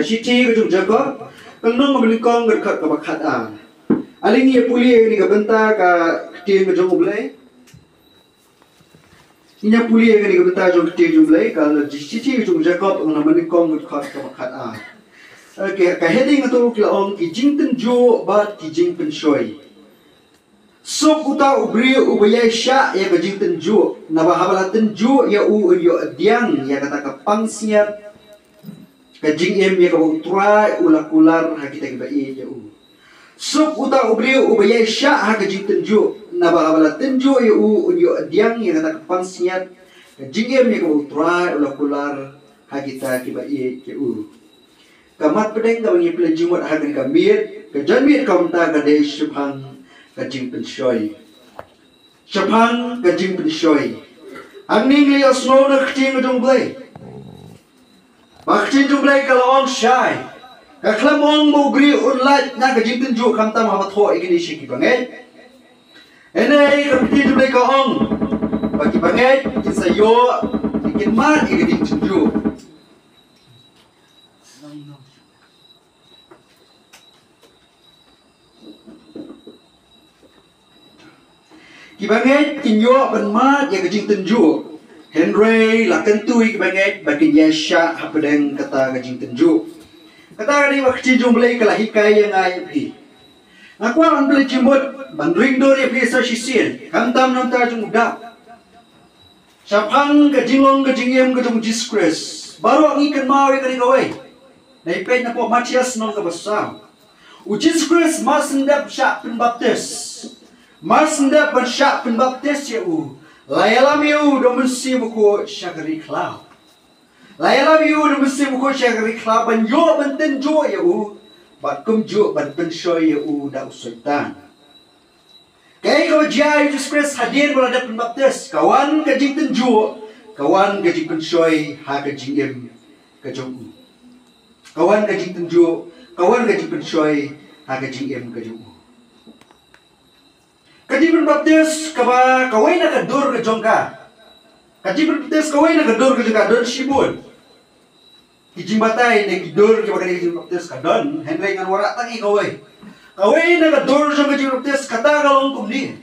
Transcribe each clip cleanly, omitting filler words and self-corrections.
Siti ke jung Jacob nong menikong berkat ke bakat an aling ia puli ni ke benta ka keting ke jung belai inya puli ni ke benta jung keting jung belai kalau Siti ke jung Jacob nong menikong berkat ke bakat an ka heading tu kila ong ki jing ten jo bat ki jing pen shoi sok uta ubri ubaya sya ya ke jing ten jo na bahabala ten jo ya u yo diang ya kata ka pangsiat kajing em ya kau try ulakular hakita kita iya u sup uta ubri ubaya sya ha kajing tenju naba abala tenju ya u yo diang ya kata kepangsiat kajing em ya kau try ulakular hakita kita iya u kamat pedeng ka bangi pelajimut ha ka mir ka janmit ka unta ka de syapang kajing penshoy syapang kajing penshoy angning li asno na kting jong blai Bakcin jumlai kalau orang syai, kalau orang mau beri unlat nak kerja tunjuk kamtam hamat ho ini sih banget. Ini kerja jumlai kalau orang bagi banget kisah yo bikin mat ini tunjuk. Kibanget kinyo benmat yang kerja tunjuk. Henry lakan tui kebanget bagi Yesha hapadeng kata kajing tenju. Kata ni waktu jumlai kelahikai yang ayat hi. Aku akan beli jimut bandring dori biasa sisir. Kantam nanta jung udah. Sapang kajingong kajingiem kajung jiskres. Baru ang ikan mau ikan ikawai. Naipet na po Matias nong kabasam. Ujiskres masendap syak penbaptis. Masendap bersyak penbaptis ya u. Layalamiu domesi buku syakari klau. Layalamiu domesi buku syakari klau. Banyo benten jo ya u. Bat kum jo bat penshoy ya u da usultan. Kaya kau jaya Jesus Christ hadir berada pembaptis. Kawan kajing tenjo. Kawan kajing penshoy ha kajing em kajong u. Kawan kajing tenjo. Kawan kajing penshoy ha kajing em kajong u. Kaji berbaptis kaba kawai nak kedur ke jongka. Kaji berbaptis kawai nak kedur ke jongka don sibun. Kijing batai nak kedur ke bagai kaji berbaptis kadon Henry ngan warak tangi kawai. Kawai nak kedur jong kaji berbaptis kata kalong kumni.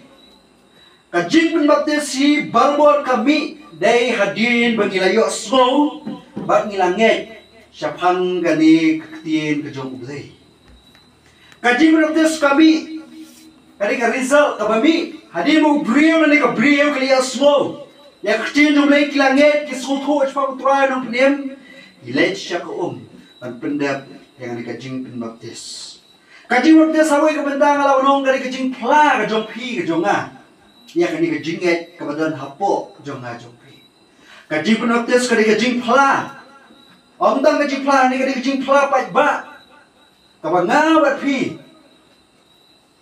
Kaji berbaptis si balbor kami day hadirin bagi layo slow bak ngilanget syapang gani keketien ke jong ublay. Kaji berbaptis kami Kadang result kabami hadir mau beriau nanti ka beriau kalian slow. Ya kecil jumlah kilangit kisutu cepat utrai nong penem. Ilet syak dan pendap yang ada kajing penbaptis. Kajing baptis sawai kebentang kalau nong dari kajing pla kajong pi kajonga. Ya kani kajing et kebadan hapo kajonga jong pi. Kajing penbaptis kadi kajing pla. Om tang kajing pla ni kadi kajing pla pai ba. Kabanga bat pi.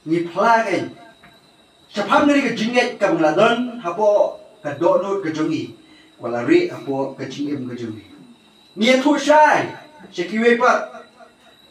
Ni pelai Syapang ngeri kejinget ka mengladon hapo kadonot kejongi walari hapo kejingim kejongi ni tu syai syakiwe pat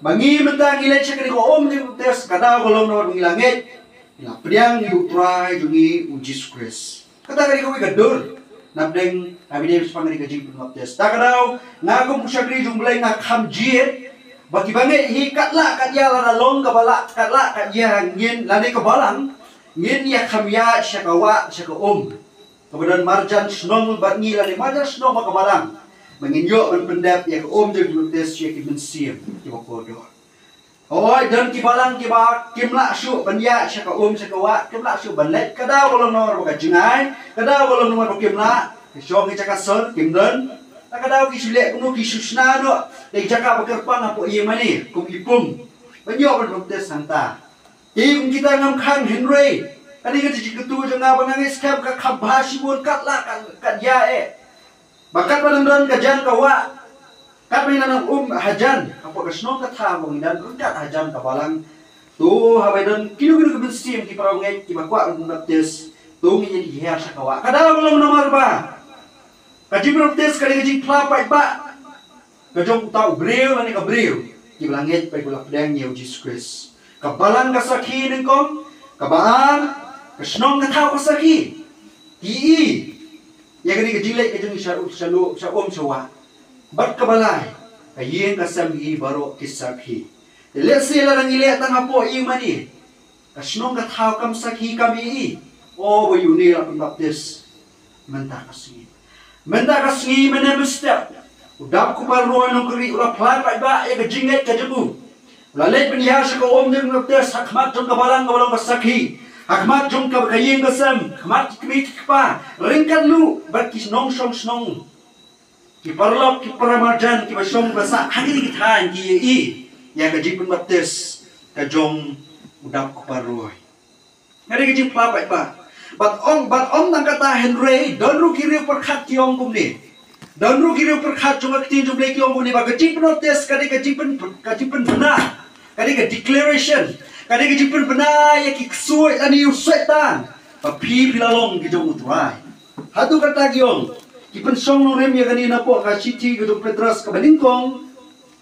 bangi mentang ilet syakani ko om ni tes kada kolong no ngilangit ila priang yu try jungi Jesus Christ kata kali ko gadur nabdeng abide syapang ngeri kejing tes ta kadau ngagum syakri jumlai ngakam jiet bagi banget hikatlah katya la long kabala katlah katya ngin lani kabalang ngin ya kamya syakawa syakaum kemudian marjan snong bat ngi lani marjan snong makabalang menginyo man pendap ya om jeung tes ya kimensim kibakodo oi dan kibalang kiba kimla syu banya syakaum syakawa kimla syu banlet kada bolong nomor bakajengai kada bolong nomor kimla syong cakason kimden kadang kisulek kuno kisusna no dai jaka bakerpang apo ieu mani kum ipum banyo berbaptis santa kung kita ngam khang Henry kani ka ketu janga banangis kam ka khabasibun katla kat yae bakat padandon kajan kawa kat mainan hajan apo kasno katha bangidan kat hajan kabalang tu habaidon kilo-kilo kebensim ki paronget ki bakwa berbaptis tu ngi hiar sakawa kadang belum nomor ba kaji berbaptis kali kaji pelapai ba kajong tau bril ani ka bril ki langit pai bulak pedang yeu Jesus Christ kabalan kasaki nengkong kabaan kasnong katau kasaki ki ya kani kajilek kajong syaum syawa bat kabalay Kayeng kasam hi baro kisap hi. Lesi larang ile tang apo i mani. Kasnong kathaw kam sakhi kami i. O bayuni lapang baptis. Menta kasngi. Menta kasngi menemustep. Udap kupal roy nong keri ula plan ba ya kejinget kejebu. Lalet penyiar sa kaom ng baptis hakmat jong kabalang kasakhi. Hakmat jong kayeng kasam. Hakmat kikmit pa. Ringkan lu berkis nong snong. Kiparlop kiparamarjan kibasong basa hangin kita ki i ya kajipun baptis kajong udap kuparoy. Ngari kajip papa ba. But om nang kata Henry don ru kiri perkhat tiong kumni. Don ru kiri perkhat jong akti jong bleki om kumni ba kajipun baptis kadi kajipun benar. Kadi ka declaration. Kadi kajipun benar ya ki ksuai ani usaitan. Papi pilalong kijong utrai. Hatu kata giong Kipen song nong rem ya kanina po ka City gedung Petras ka Balingkong.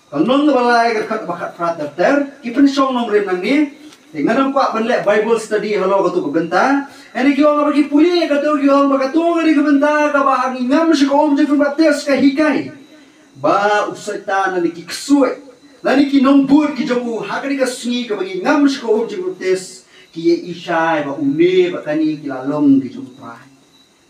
Kanong na balay ka bakat prater. Kipen song nong rem nang ni. Dengan ko banle Bible study halo ka tu benta. Ani kiyo nga bagi puli ka tu kiyo nga tu ka di benta ka ba ang ingam si ko om jeng baptis ka hikay. Ba usata na ni kiksuy. Lani kinong bur ki jomu hakani ka sungi ka bagi ingam si ko om jeng baptis. Kiye isay ba une ba kani kilalong ki jomu try.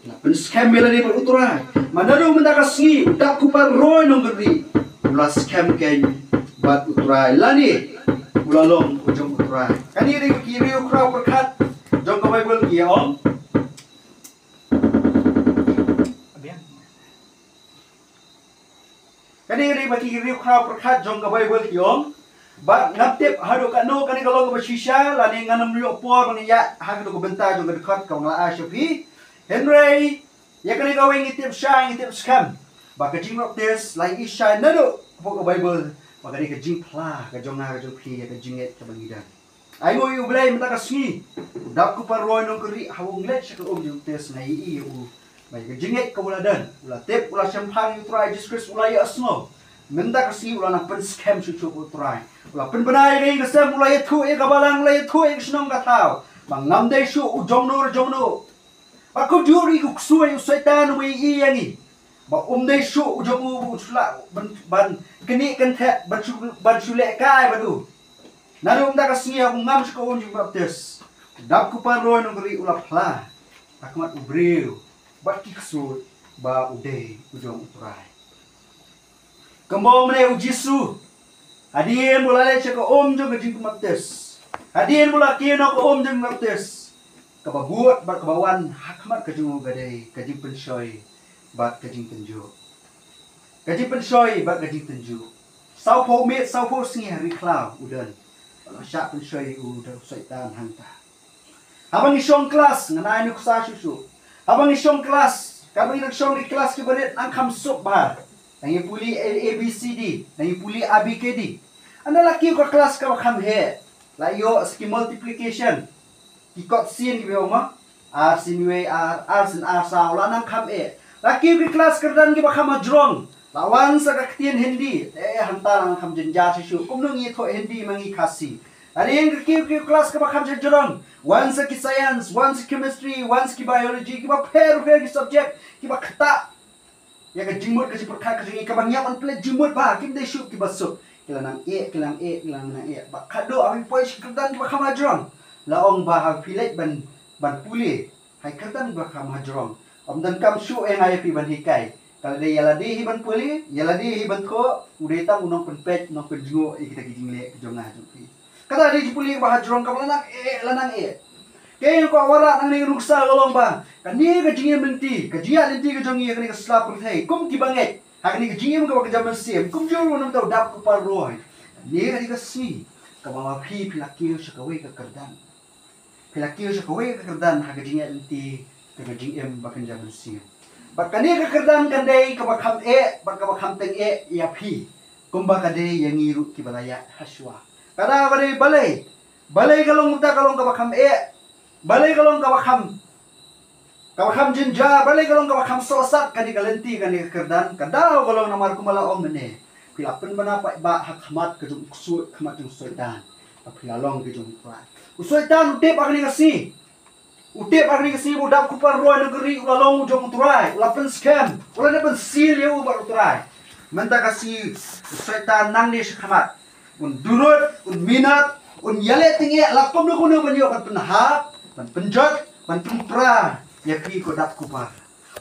Lapan scam mela ni beruturai. Manado mendakasngi udak kupar roy nong geri. Ula scam ken bat uturai lani. Ulalong ujung uturai. Kani ri kiri ukraw perkat. Jong ka Bible ki om. Kani ri kiri ukraw perkat jong ka Bible ki om. Ba ngaptip hado kano kani kalong ka basisya lani nganam liyo por maniya hagdo ko benta jong ka dekat ka ngla asyapi. Henry, ya kani gawing itip siya, itip scam. Baka jing baptis, lain isya nado. Pok Bible, baka di ka jing pla, ka jong nga, ka jong pi, ka jinget, ka bangidan. Ay mo yung ulay, mata ka sungi. Udap ko paroy nung kari, hawang let siya ka jing baptis, na ii, may ka jinget ka wala dan. Wala tip, wala siyang yung try, Jesus Christ, wala yung asno. Menda ka sungi, wala nang pan-scam siya po try. Wala pan-banay kayo kasam, wala yung tuwi, kabalang, wala yung tuwi, kasinong kataw. Mangamday siya, ujong no. Aku juri ku suai usaitan wi iyangi. Ba umdai shu ujamu usla ban keni kan the ban sule kai badu. Naru umda ka singia ngam ko unjing baptis. Dap ku paroy nong geri ula pla. Akmat ubreu. Ba kiksu ba udai ujong utrai. Kembang mene ujisu. Hadien mulai cek om jong jing baptis. Hadien mulai kino ko om jing baptis. Kababuat bat kabawan hakmat kajung gadai kajing pensoy bat kajing tenju. Kajing pensoy bat kajing tenju. Sau po met sau po singi hari klau udan. Syak pensoy udan syaitan hanta. Abang isong kelas nganai nuk sa susu. Abang isong kelas kabang isong di kelas ke berit ang kamsup bah. Nangi puli ABCD, nangi puli ABKD. Anda laki ko kelas ka bakam he. La yo ski multiplication. Kikot sin ki ma R sin we R sin R sa ula nang kham e laki ki kelas kerdan ki bakha majrong lawan sa kaktian hindi hanta nang kham jenja sisu kumnung i tho hindi mangi khasi ari eng ki kelas ka bakha majrong once ki science once chemistry once ki biology ki ba fair ki subject ki ba khata ya ka jimut ka perkha ka jingi ka bang yaman plate jimut ba kim dei shu ki basu kilanang kilang nang ba khado ami poi kerdan ki bakha majrong laong bahag pilet ban puli hai kertan bakam hajrong amdan kam shu engai pi ban hikai kala de yaladi hi ban puli yaladi hi ban ko udeta unong penpet nong penjungo kita kijingle jonga jupi kata de puli bah hajrong kam lanang kay ko wara nang ning ruksa golong ba kani ka jingem menti ka jia lenti ka jongi kani ka slap thai kum ki banget hakni ka jingem ka jaman sim kum jor unong tau dap ko par roy ni ka di ka si ka ma phi pilakil sa kawai ka kerdan Pilakil sa kawai kekerdan hagajingnya lenti kagajing bakan jaman sing. Bakani kekerdan kandai kabakam bakabakam teng ya pi. Kumba kadai yang iru kibalaya haswa. Kada badai balai kalong muta kalong kabakam balai kalong kabakam jenja balai kalong kabakam sosat kani kalenti kani kekerdan kada kalong namar kumala om mene. Pilapen banapa ba hakmat kejung kusut khamat jung soitan. Pilalong kejung kuat. Usaitan utip akni kasi. Utip akni kasi udap kupar roy negeri ulalong ujong uturai. Ulapan scam. Ula dapat seal ya ubar uturai. Menta kasih syaitan nang ni sekamat. Durut, minat, yale tinggi lakom lu kuno banyo kan penhap, penjot, penpra, ya pi kodak kupar.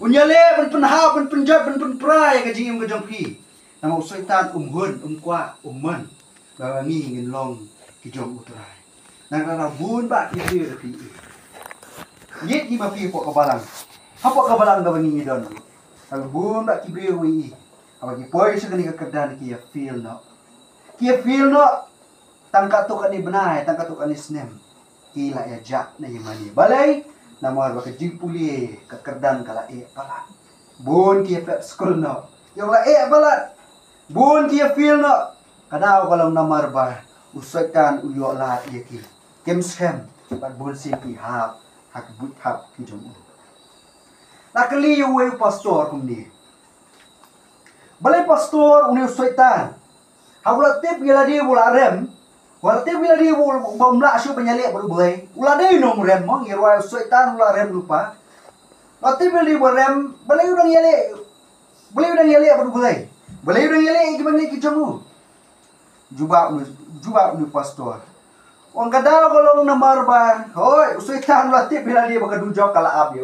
Yale penhap, penjot, penpra ya kajing kajong pi. Nama syaitan hun, kwa, men. Bawa ni ingin long kijong uterai. Nang rabun ba kiri pi. Yet ni mapi pok kabalang. Apa kabalang ka bangi don. Rabun ba kibri wi. Apa ki poy sa kani kakerdan ki feel no. Ki feel no. Tangka tu kani benai, tangka tu kani snem. Kila ya jak na yamani. Balay namar ba kajing puli kakerdan kala pala. Bun ki pep school no. Yung la balat. Bun ki feel no. Kadaw kalau namar ba usaitan uyo la yaki. Kem scam bat bun simpi hap hak but hap ki jom. Nakali yung way pastor kumni. Balay pastor uni usaitan. Hawla tip gila dia bola rem. Wala tip gila dia bola bomla asu penyalek baru boleh. Ula dia nom rem mong irwa usaitan ula rem lupa. Latip gila dia bola rem balay udang yale. Balay udang yale baru boleh. Balay udang yale gimana ki jamu. Juba uni pastor. Wang kadal kolong namar ba. Hoy, usaitan latip bila dia baka dujok kala abi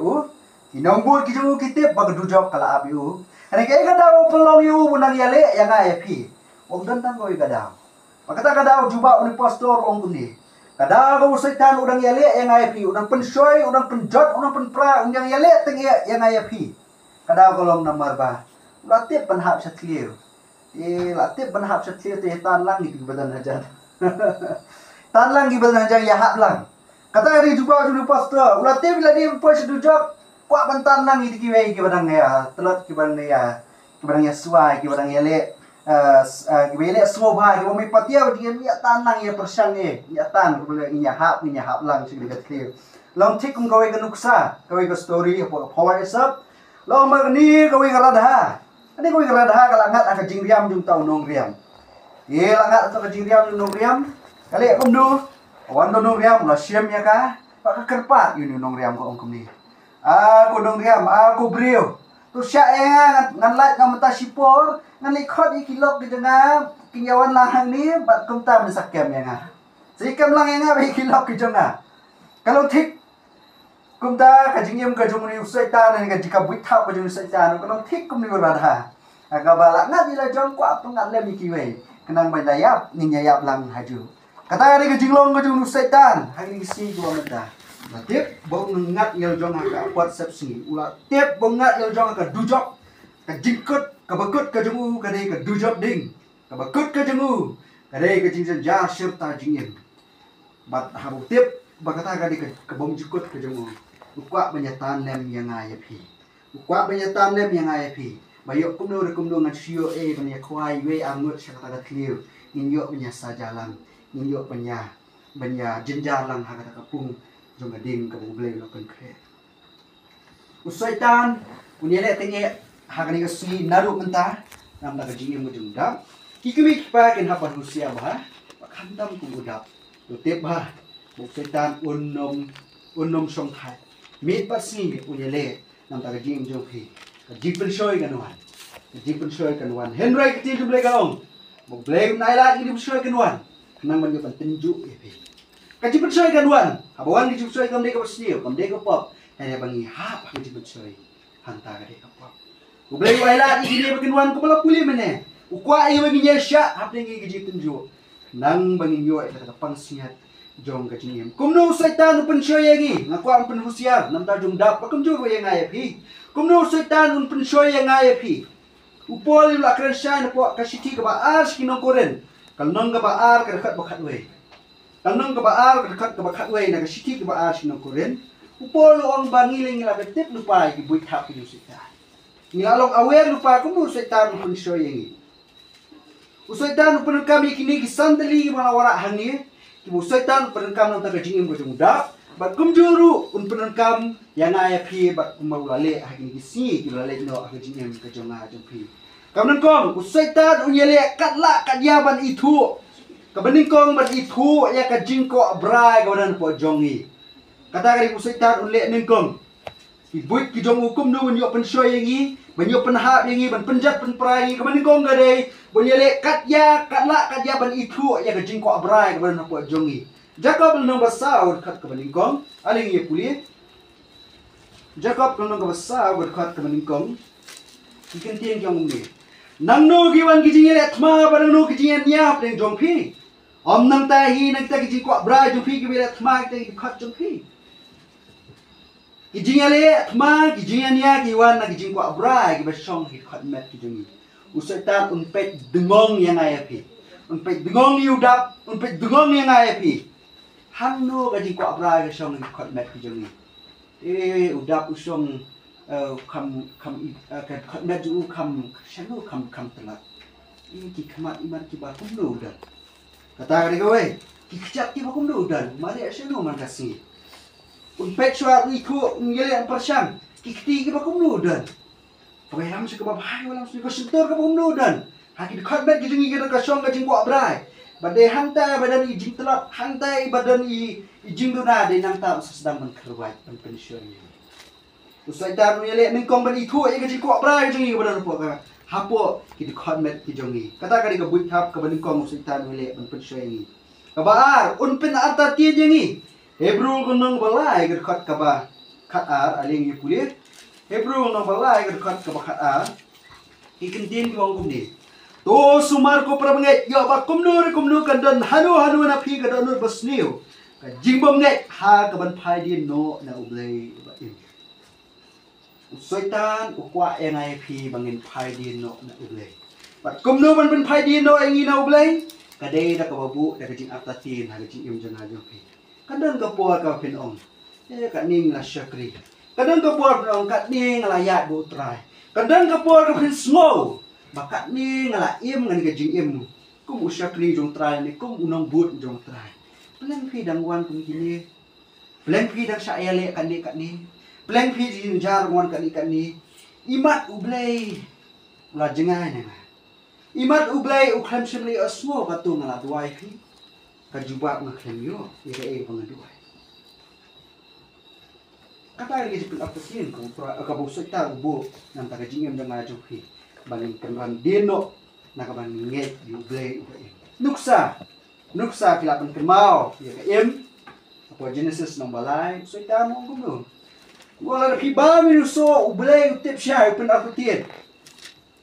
Inambur kijungu kitip baka dujok kala abi Ani kaya kadal pelong yu bunang yale yang ay pi. Wang dantang koy kadal. Makata kadal juba uni pastor ong kundi. Kadal ko usaitan udang yale yang ay pi. Udang pensoy, udang penjot, udang penpra, udang yale teng yang ay pi. Kadal kolong namar ba. Latip penhap sa clear. Latip benhap setia teh tan lang di badan hajar. Tan lang di badan hajar ya hap lang. Kata hari juga dulu pastor, latip bila dia puas dujak, kuat bentan lang di kiwai ki badan ya, telat ki badan ya suai ki badan ya le kiwai le semua bah, ki bumi patia dia ya tan lang ya persang ya tan boleh ya hap lang sih dekat clear. Long tik kum kawai ke nuksa, kawai ke story apa power sub. Long magni kawai ke radha. Ani ko ikrada kalangat ang kajingriam jung tau nong riam. Ye langat atau kajingriam jung nong riam. Kali akum du. Awan do nong riam la siam ya ka. Pak kerpat yun nong riam ko ongkum ni. Aku nong riam, aku brio. Tu sya ngan lat ngam mata sipor, ngan likot ikilok di tengah kinyawan lahang ni bat kumtam ni sakem ya nga. Sikam lang ya nga ba ikilok ki jonga. Kalau tik kumta kajingim kajung ni usaitan ni kajika buitha kajung usaitan kalau tik kum ni berada agabala ngat bila jong kwa pengat lem ikiwe kenang bayap ninyayap lang haju kata ni kajinglong kajung usaitan hari si dua meda batip bau ngat yel jong ka whatsapp si ula tip bau ngat yel jong ka dujok kajingkut kabakut kajung kadai ka dujok ding kabakut kajung kadai kajing ja serta jingin bat habu tip bakata kadai ka bom jukut kajung ukwa penyataan lem yang ayapi. Ukwa penyataan lem yang ayapi. Bayok kumno ngan sio banyak kuai we angut syakata clear. Ninyo punya sajalang. Ninyo punya jenjalang hakata kapung jong gading ka bublay lakan kre. Usaitan punya le tenge hakani kasi naru menta nam daga jingim mo jungda. Kikimi pa ken hapan husia bah. Pakandam kung udap. Utip bah. Usaitan unom songkai. Mit pasing punya le nam taga jing jong hi jing pensoy kanuan Henry kiti jublay kalong mo blame naila ini pensoy kanuan nang man pan tinju epi kaji pensoy kanuan habawan di pensoy kam de ka pasniu kam de ka pop hanya bangi ha kaji pensoy hanta ka de ka pop mo blame naila ini kanuan ko pala puli mene ukwa ay bangi yesha hapne ngi kaji tinju nang bangi yo ay ka pangsiat jong kajingim kumno usaitan pensyoy yangi ngakwa ang penhusiar nam ta jong dap pakum jo yang ayapi kumno usaitan pensyoy yang ayapi upol la krensan po kasiti ka baar kinong koren kalnong ka baar ka dekat bakat we kalnong ka baar ka dekat bakat we na kasiti ka baar kinong koren upol ang bangiling la betip lupa ki buit hap ki usaitan nilalong aware lupa kumno usaitan pensyoy yangi usaitan penun kami kini kisandali mga wara hangi Musaitan penengkam nang taga jingim ko jungda bat kumjuru penengkam yang ay pi bat kumawale hagin gisi kilale no hagin jingim ka jonga jompi kamnan kong usaitan unyele katla kadyaban itu kabening kong bat itu ya ka jingko brai gawan po jongi kata kali usaitan unle ningkong Buat ki jong hukum nu banyak pensoi yang ini, banyak penhap yang ini, ban penjat penperai yang ini, kong gadai, banyak lek kat ya ban itu ya ke jingko abrai ke ban apa jongi. Jacob nang basau kat ke ban kong, aling ye puli. Jacob nang basau kat ke ban kong. Ikan tiang jong ni. Nang no giwan ki jing lek thma ban no ki jing nyap deng jong pi. Om nang ta hi nang ta ki jingko abrai jong pi ki lek thma ki kat jong pi. Kijing ale thma kijing ania kiwan na kijing ko abra ki basong ki khatmet kijing usaitan unpet dengong yang ayapi unpet dengong yudap unpet dengong yang ayapi hanno kijing ko abra ki song ki khatmet kijing udap usong kam khatmet ju kam shanu kam telat ki khamat iman ki ba kum do dan kata kali kowe ki kecap ki ba kum do dan mari shanu man kasih Unpek suat iku ngeliat persam kikti ke bakum nudan. Pakai ram sih kebabhai walam sih kesentor ke bakum nudan. Haki dekat bet gitu ngikir kasong ke jingko abrai. Badai hantai badan i jing telap hantai badan i jing duna de nang tak sedang menkerwat pensiun ini. Usai tar ngeliat mengkong ban itu ya ke jingko abrai jengi badan rupa ka. Hapo ki dekat bet ki jongi. Kata kali ke buit hap ke mengkong usai tar ngeliat pensiun ini. Kabar unpen arta tie jengi. Hebrew kunong balai gerkat kaba khatar aling ipulit. Hebrew kunong balai gerkat kaba khatar. Ikentin kiwang kumni. To sumar ko prabanget yo ba kumnu kandan hanu na pi kadan nur basniu. Ka jingbom net ha kaban pai din no na ublay ba im. Soitan ukwa enai pi bangin pai din no na ublay. Ba kumnu ban pai din no engi na ublay. Kadai da kababu da kajing atatin ha kajing im jana jo pi. Kadang kepuar kau pinong, kat ning la syakri. Kadang kepuar pinong kat ning la yat bu trai. Kadang kepuar kau pin snow, bakat ning la im ngan kajing im. Kum usyakri jong trai ni, kum unang but jong trai. Peleng pi dangwan kum kini, peleng pi dang saya le kat ni, peleng pi jin jar ngwan kat ni. Imat ublay, la jengai nang. Imat ublay uklam simli asmo katung la duai pi. Kajubak ngaklem yo, ire pengaduai. Kata lagi sepil apasin kabu sekta ubo nang taga jingem dengan ajuhi baling kenran deno nakaban nget yublay ubaim. Nuksa kilapan kemau ya kaim apa Genesis nang balai sekta mong gumno. Wala piba minuso ublay utip siya upen apatin.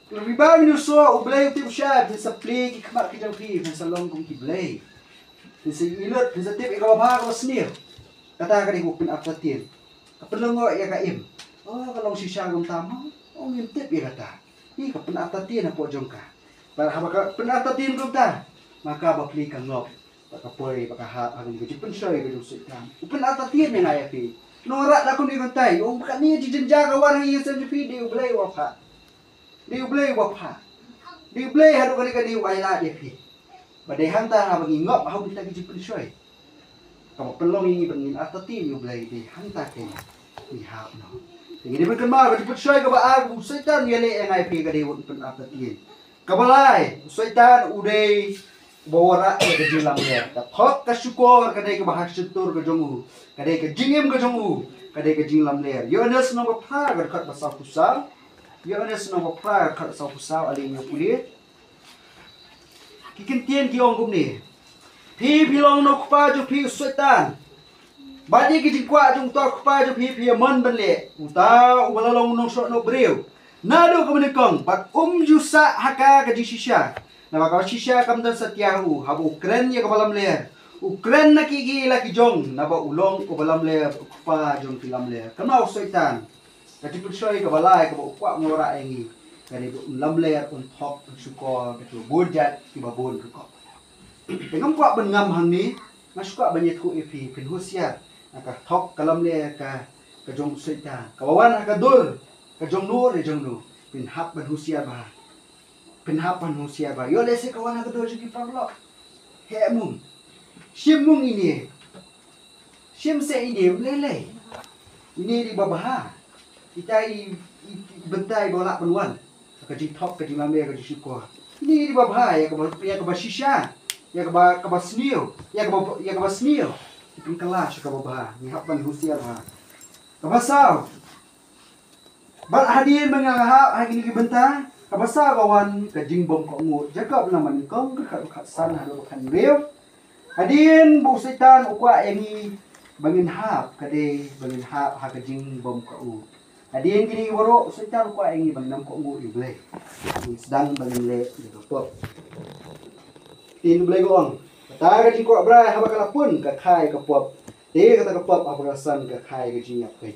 Piba minuso ublay utip siya sa play kikmat kijang pi sa long kong kiblay. Bisa ilut, bisa tip ikaw apa senir. Kata kali ko pinapatin. Kapelongo ya kaim. Oh kalau si syagong tama, oh ngintip ya kata. Ni ka pinapatin po jongka. Para habaka pinapatin ko ta. Maka bakli ka ngop. Pakapoy pakaha ang gudi pensoy gudi sitam. Pinapatin ni ngaya pi. Norak na ko ni kontay. Oh baka ni jijenja ka warang iya sa video blay wapa. Di blay wapa. Di blay hadu kali ka di waila dia pi. Badai hantar ha bagi ngop hau kita kiji pensoy. Kamu pelong ini pengin atati you blay di hantar ke ni hau no. Jadi berkembang kiji pensoy ka ba agu setan yele engai pi ka di won pen atati. Kabalai setan udai bawara ke jilam ya. Ta thok ka syukur ka dai ka bahas syukur ka jongu. Ka dai ka jingim ka jongu. Ka dai ka jinglam ler. Yo anas no ka pra ka kat pasal pusal. Yo anas no ka pra ka pasal pusal ali nya kulit. Kikintian kiong kum ni. Pi pilong no kupa jo pi setan. Badi ki jingkwa jung to kupa jo pi man benle. Uta ubalalong no so no breu. Nado ka menikong pat jusa haka ka shisha. Na baka shisha kam dan satyahu habu kren ya ka balam ler. Ukren na kigila ki jong na ba ulong ko balam ler kupa jong kilam ler. Kamau setan. Kati pushoy ka balay ka ba ukwa ngora engi. Kali lamler un thok syukur betul bujat kibabun ko. Dengan kuat bengam hang ni, masuka banyak ku epi pin husiat. Ka thok kalamler ka jong setan. Kawan ka dul ka jong nur jong nu pin hap ban husiat ba. Pin hap ban husiat ba. Yo lese kawan ka dul sigi parlo. He mung. Sim mung ini. Sim se ini lele. Ini di babaha. Kita bentai bolak benuan. Kajing top kajing lambe kajing syukur. Ini di babha ya ke shisha, ya ke snil, ya ke snil. Ipin kelas ke babha, ni hap ban husia ba. Ke basau. Bal hadirin mengahap hari ini bentang kabasa kawan kajing bom ko ngut jaga naman kong kat san hado kan rew. Hadirin bu setan ukwa yangi bangin hap kade bangin hap ha kajing bom ko ngut. Hadirin kini waro setan ukwa yangi bang nam ko ngut ible. Sedang bangin le gitu pop. Tin ble gong. Kata kajing ko brai ha bakal pun ka khai ka pop. Te kata ka pop apa san ka khai kajing ap kai.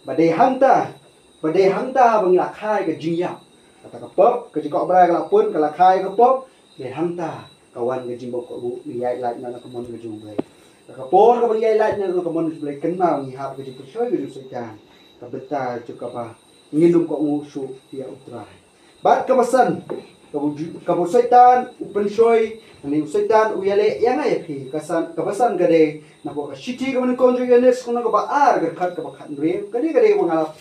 Badai hangta bang lakai ke jingya kata ke pop ke jikok berai ke pun ke lakai ke pop de hangta kawan ke jimbo ko bu ni yai lait na ke mon ke jung blai ke por ke bang yai lait na ke mon blai kenal ni hap ke jiput shoy ke setan ke beta juga ba nginum ko musu dia utrai bat ke pesan ke bu setan upen shoy ni setan uyale yang ai phi kesan ke pesan ke de na ko shiti ke mon konju yenes ko na ke ba ar ke khat re ke de mengalap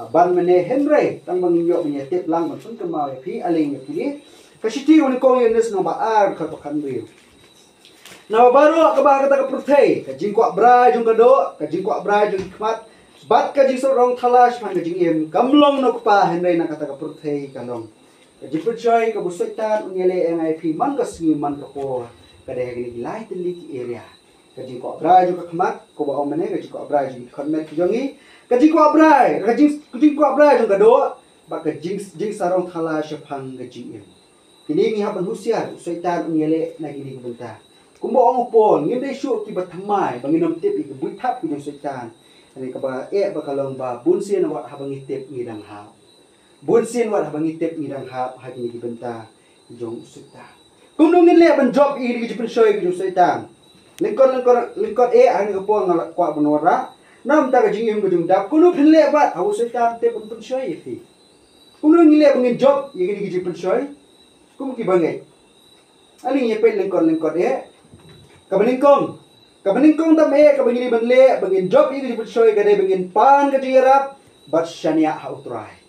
ban mene Henry tang bang yo punya tip lang man pun kemau pi aling pi kasiti on ko yenes no ba ar ka kan ri na baru ka ba kata ka protei ka jing kwa bra jung ka do ka jing kwa bra jung khmat bat ka jing so rong thalash man ka jing em kamlong no pa Henry na kata ka protei ka long ka jing percaya ka busetan unyele NIP man ka singi man ka po ka de ni lai telik area ka jing kwa bra jung ka khmat ko ba omene ka jing kwa bra jung khmat jongi kajing ko abrai kajing ko abrai jong kado ba kajing sarong thala shapang kajing em kini ngi haban husiar setan ngele na gini benta kumbo ong pon ngin dei shu ki bathamai banginam tip ki buithap ki setan ani ka ba ba kalong ba bunsin wat habang tip ngidang ha bunsin wat habang tip ngidang ha ha gini benta jong setan kumno ngin le ban job i ki jipen shoy ki setan lingkon ani ka pon ngala kwa bonora nam ta jing em gudung dap kuno phle bat hawu setan te pun shoy fi kuno ngile bangin job ye gini giji pun shoy kum ki bangai ali ye pe lengkon kabaningkong tam ka bangini bangle bangin job ye giji pun shoy gade bangin pan ka jirap bat shania ha utrai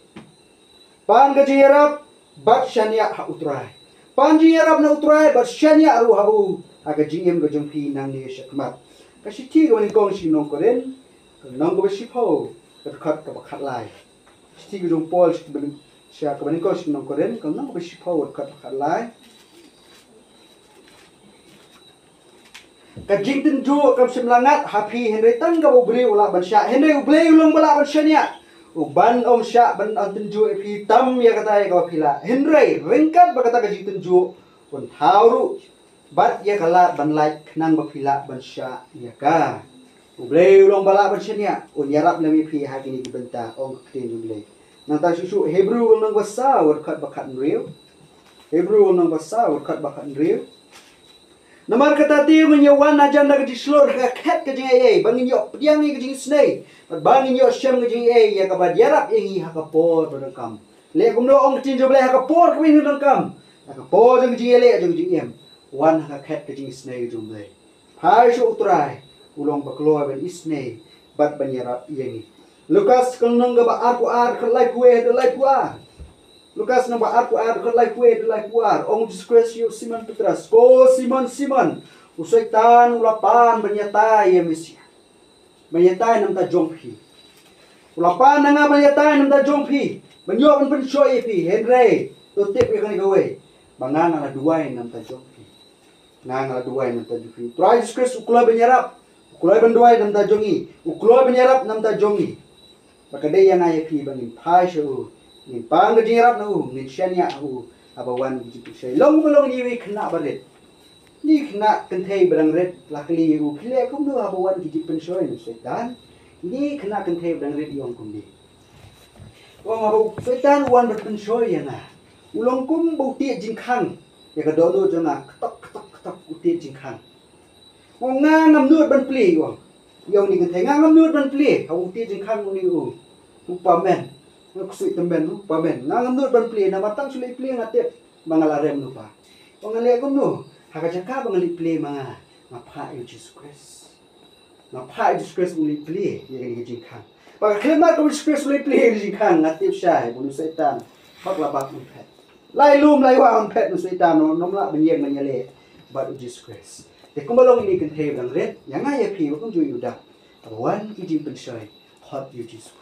pan ka jirap bat shania ha utrai pan jirap na utrai bat shania ru hawu aga jing em gujung fi nang ni shakmat kasiti kabaningkong sinong koren nang ko sipo kat ka khat lai sti gudung pol sia ka bani ko sinong koren ka nang ko sipo kat khat lai ka jingtin ju ka simlangat happy Henry tang ka ubri ula ban sya Henry ubli ulong bala ban syania uban om sya ban antin ju epi tam ya kata ka pila Henry ringkat ba kata ka jingtin ju pun hauru bat ya kala ban lai nang ba pila ban sya ya ka ublay ulong bala bersyania unyarap nami pi hagi ni dibenta ong ktin ublay nanta susu Hebrew ulong basa warkat bakat real Hebrew ulong basa warkat bakat real namar kata ti menyawan ajan dak di slor ka kat ka jing ai bangin yo diang ni ka jing snai bangin yo syam ka jing ai ya ka badyarap ingi ha ka por badangkam le kumno ong ktin jo blay ha ka por ka win badangkam ha ka por jing jing le jing em wan ha ka kat ka jing snai jum blay phai shu utrai ulong bakloa ben isne bat banyarap yengi Lukas kalnong ga ba ar kalai kue de lai puar Lukas nang ba ar kalai kue de lai puar ong discretion Simon Petras ko Simon usaitan ulapan banyatai ya Mesia banyatai nam ta jongpi ulapan nga banyatai nam ta jongpi banyo ben shoy pi Henry to tip ka ni gawe bangang ala duai nam ta jongpi ngang ala duai nam ta jongpi try discretion ukula banyarap ukuloi banduai nam ta jongi ukuloi banyarap nam ta jongi bakade yang ay pi bangin pai shu ni pang gajirap na ni shania hu abawan gitu shay long ni wi khna baret ni khna kentei barang red lakli hu phile kum do abawan gitu pen shoy ni setan ni khna kentei barang red yong kum ni wong abu setan wan pen shoy yana ulong kum bu ti jing khang ya ka do do jona tok uti jing khang ngang ngam nuốt ban pli wong yong ni kan ngang ngam nuốt ban pli hau ti jing khang ni upa men ngak sui temben upa men ngang ngam nuốt ban pli na batang suli pli ngate mangala rem lupa ngale ko no haka jaka bangali pli manga ngapa you Jesus Christ ngapa Jesus Christ uli pli ye ni jing khang pa khema ko Jesus Christ uli pli jing khang ngate syai bunu setan bak la bak pet lai lum lai wa on pet nu setan no nomla benyeng manyale but Jesus Christ te kumbalong ini kan thei dang ret yang ai phi ko ju yuda wan ki jing pen shai hot you Jesus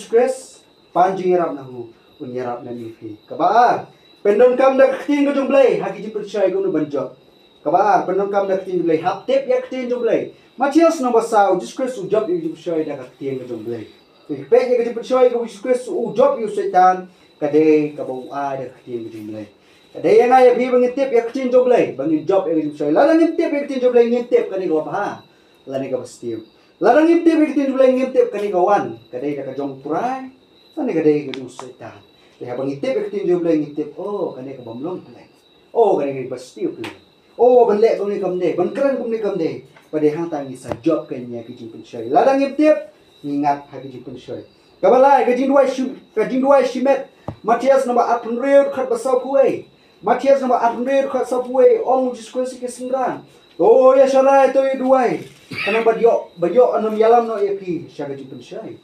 Christ panjing yarap na hu unyarap na nifi kabar pendon kam da ktin ko jumblay haki jim percaya ko no banjok kabar pendon kam da ktin jumblay hap tep ya ktin jumblay Matias nomor sau Jesus Kristus job yu jim percaya da ktin ko jumblay pe ya jim percaya ko Jesus Kristus job yu setan kade kabau a da ktin ko jumblay kade yang ay pi bangitip ya ktin jumblay bangin job ya jim percaya la ngintip ya ktin jumblay ngintip kade ko pa la ni ka bastiu la ngintip ya ktin jumblay ngintip kade ko wan kade ka jong purai kade kade ko setan Kaya bang itip ikitin jumlah ngitip, oh kanay ka bamlong pala, oh kanay ka bastiu pala, oh banlek kung ni kamde, bangkran kung ni kamde, pada hang tangi sa job kanya kijing pensyoy. Ladang ngitip, ngingat ha kijing pensyoy. Kabalay kajing duay shimet, Matias nomor 8 kat basau kuai, Matias nomor 8 kat basau kuai, ong diskusi kesengran. Oh ya syarai tu duai, kanang badyok anam yalam no epi, sya kijing pensyoy.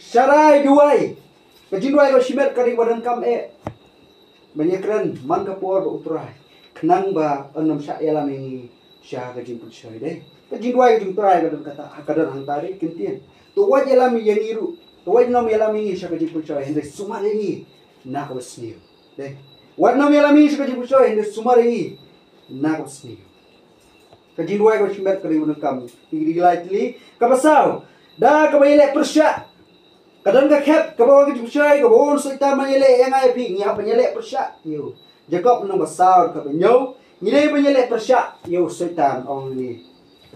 Syarai duai. Kajinduai ko shimet kari wadan kam banyakran man kapor ba utrai kenang ba anam sya yalam ini sya kajin pensyoy deh kajinduai kajin utrai kadang kata kadang hang tari kintian to waj yalam yang iru to waj nam yalam ini sya kajin pensyoy hende sumar ini na ko sniu deh waj nam yalam ini sya kajin pensyoy hende sumar ini na ko sniu kajinduai ko shimet kari wadan kam digilai tili kapasau da kabayele persya kadang ka kep kabawa ka jumshay kabawon sa ita manyele yang ay pi ngiha panyele persya yo Jacob nang basaw ka banyo ngile panyele persya yo setan ong ni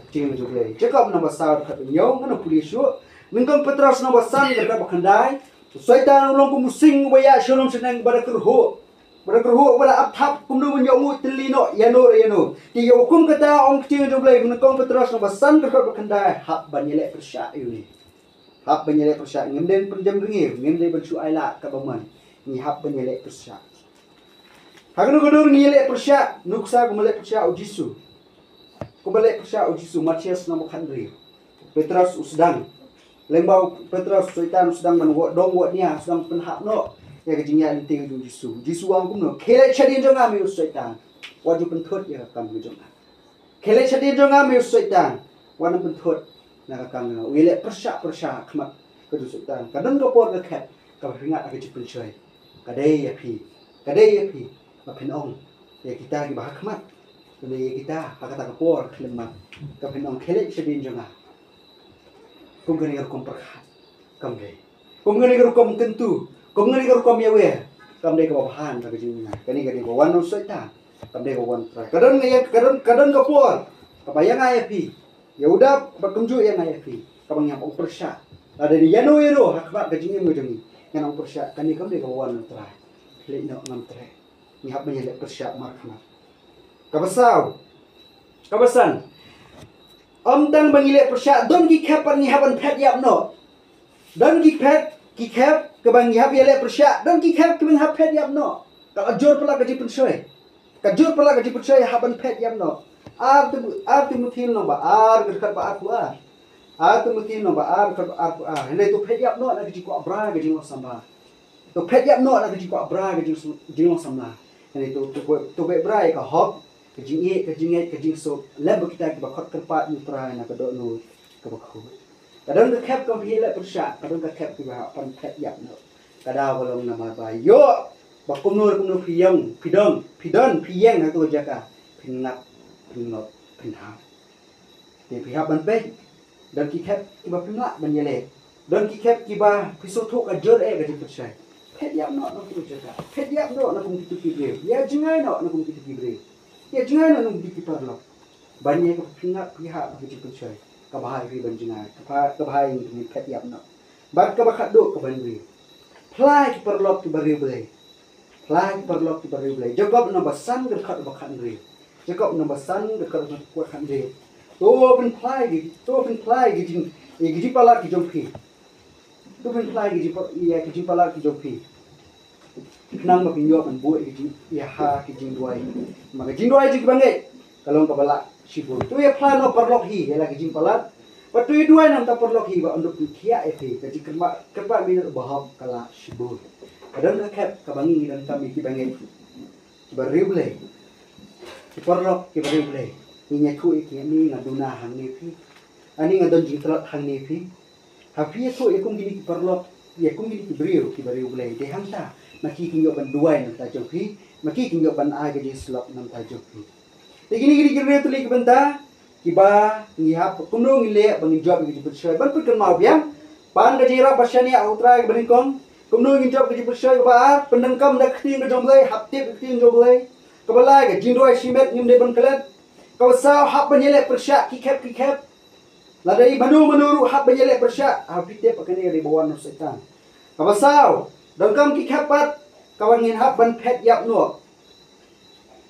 ting juble Jacob nang basaw ka banyo ngano pulisyo ningkang Petros nang basan ka bakandai setan ulong ko musing waya shalom senang barakurho wala athap kumdu banyo mu tilino yano ti yo kum kata ong ting juble ningkang Petros nang basan ka bakandai hap banyele persya yo ni hap banyele persya ngemden penjam dengir ngemden bensu aila kabaman ni hap banyele persya hagno godur ngile persya nuksa kumale persya ujisu kumale persya ujisu Matias nomor khandri Petrus usdang lembau Petrus setan sedang menwok dong wok nia sedang penhap no ya kejinya inting ujisu jisu ang kumno kele chadin jonga mi setan waju penthot ya kam jonga kele chadin jonga mi setan wana penthot nakakang wile persya khmat kedusutan kadang kapor ke khat ka ringat ake jipun choy kadai ya pi mapin ong ya kita ki bah khmat kene ya kita hakata kapor khlemat ka pin ong khele sedin jonga kum gani gar kom perkhat kam dei kum gani gar kom tentu kum gani gar kom yawe kam dei ka bahan ka jinna kani ko wan setan kam dei ko wan kadang kapor kabayang ya pi ya udah berkunjung yang ayah fi kabang yang persya ada di yano hakbat kajingnya mujungi yang persya kani kam de kawan trai le no ngam trai ni hab menyele persya markhna kabasan tang bangile persya don ki khapan ni haban phet yap no don ki khap kabang yap yele persya don ki khap kabang hab phet yap no ka jor pala kaji pensyoy haban phet yap no ar tu mutil no ba ar gerkat ba ar tu mutil no ba ar kat ar hele tu phet yap no na ji ko abra ga ji no samba tu phet yap no na ji ko abra ga ji no samba hele tu be bra ka hop ka ji so leb kita ba khot kerpat ni pra na ka do no ka ba khu kadang ka khap ka hi le persya kadang ka khap ki ba pan phet yap no kada walong na ma ba yo ba kumno piyang piyang na tu jaka pinap pinot pinhap di pihak banpe dan kikep kiba pinla banyele dan kikep kiba pisoto ka jor ka dipercaya pet yap no ku jaga pet yap no na kum kitu kibre ya jingai no na kum kitu kibre ya jingai no di kiparlo banye ka pinap pihak ka dipercaya ka bahai ri banjingai ka bahai ni pet yap no bak ka bakat do ka banri plai perlok ki bari blai Jacob nomor san dekat bakat ri Jacob nombor san dekat kuat khandre to pen plai giji pala ki jompi to pen plai giji pala ki jompi nang ma pinyo man bu giji ya ha ki jing duai ma jing duai ji bangai kalau ka bala sibur to ya plan no perlok hi ya la giji pala patu duai nam ta perlok hi ba untuk kia epi kaji kerba min bahab kala sibur kadang ka kap ka bangi dan kami ki bangai barible Kiporlok kibarible inya ku iki ni ngaduna hang ni pi ani ngadon jingtrot hang ni pi hapi tu ikum gini kiporlok ya kum gini kibariu boleh de hangta maki kinyo ban duai nam ta jongpi maki kinyo ban a gaji slop nam ta jongpi de gini kibariu tu li benta kiba ngihap kumno ngile bang job gaji bersoi ban put mau biang ban gaji ra basyani autra beringkong kumno ngi job gaji bersoi ba pendengkam dak ting ga jomlei haptip ting jomlei kabala ga jindoi simet ngim de ban kelet kau sao hap banyele persyak kikep ladai menuru hap banyele persyak hapite pakane dari bawan no setan kau sao dengkam kikepat kawangin hap ban pet yap no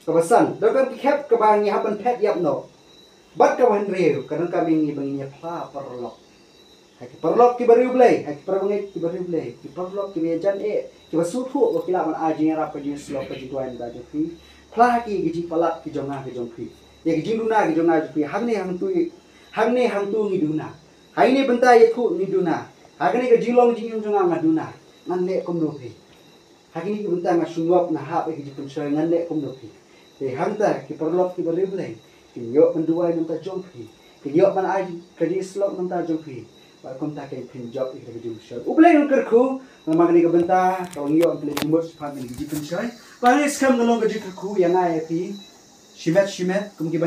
kawasan dengkam kikep kabangin hap ban pet yap no bat kawan reu kadang kami ngi banginya pa perlok haki perlok ki bariu blai haki perbangai ki bariu blai ki perlok ki bejan ki basutu ko kila man ajing ra pa jin slop pa jituan da jofi pla ki gi palat ki jonga ki jongfi ya ki jinduna ki jonga jofi hangne hang tu ngi duna haine benta ye khu ngi duna hagne ki jilong jing jonga ngaduna nanle kom no phi hakini ki benta nga sungop na ha ki jipun soy nanle kom no phi te hangta ki perlok ki bariu blai kinyo menduai nanta jongpi kinyo man ai kadi slok nanta jongpi ba kom ta ke pin job ik de show ublai nang kerku ngamagni ka benta kau ngyo ang play mos family di pin show pa ni skam ngalong ka jikku yang ai pi shimet kum ki